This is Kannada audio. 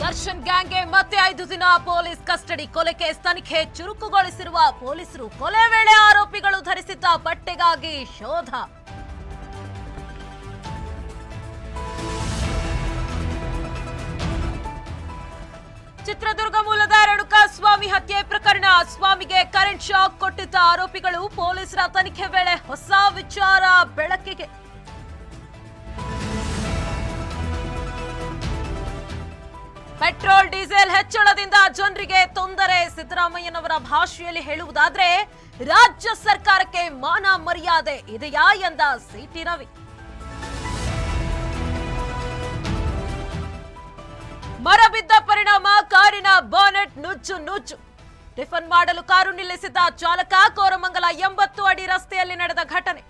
ದರ್ಶನ್ ಗ್ಯಾಂಗ್ಗೆ ಮತ್ತೆ 5 ದಿನ ಪೊಲೀಸ್ ಕಸ್ಟಡಿ. ಕೊಲೆ ಕೇಸ್ ತನಿಖೆ ಚುರುಕುಗೊಳಿಸಿರುವ ಪೊಲೀಸರು ಕೊಲೆ ವೇಳೆ ಆರೋಪಿಗಳು ಧರಿಸಿದ್ದ ಬಟ್ಟೆಗಾಗಿ ಶೋಧ. ಚಿತ್ರದುರ್ಗ ಮೂಲದ ರೇಣುಕಾ ಸ್ವಾಮಿ ಹತ್ಯೆ ಪ್ರಕರಣ. ಸ್ವಾಮಿಗೆ ಕರೆಂಟ್ ಶಾಕ್ ಕೊಟ್ಟಿದ್ದ ಆರೋಪಿಗಳು. ಪೊಲೀಸರ ತನಿಖೆ ವೇಳೆ ಹೊಸ ವಿಚಾರ ಬೆಳಕಿಗೆ. ಪೆಟ್ರೋಲ್ ಡೀಸೆಲ್ ಹೆಚ್ಚಳದಿಂದ ಜನರಿಗೆ ತೊಂದರೆ. ಸಿದ್ದರಾಮಯ್ಯನವರ ಭಾಷೆಯಲ್ಲಿ ಹೇಳುವುದಾದ್ರೆ ರಾಜ್ಯ ಸರ್ಕಾರಕ್ಕೆ ಮಾನ ಮರ್ಯಾದೆ ಇದೆಯಾ ಎಂದ ಸಿಟಿ ರವಿ. ಮರ ಬಿದ್ದ ಪರಿಣಾಮ ಕಾರಿನ ಬಾನೆಟ್ ನುಚ್ಚು. ಟಿಫನ್ ಮಾಡಲು ಕಾರು ನಿಲ್ಲಿಸಿದ್ದ ಚಾಲಕ. ಕೋರಮಂಗಲ 80 ಅಡಿ ರಸ್ತೆಯಲ್ಲಿ ನಡೆದ ಘಟನೆ.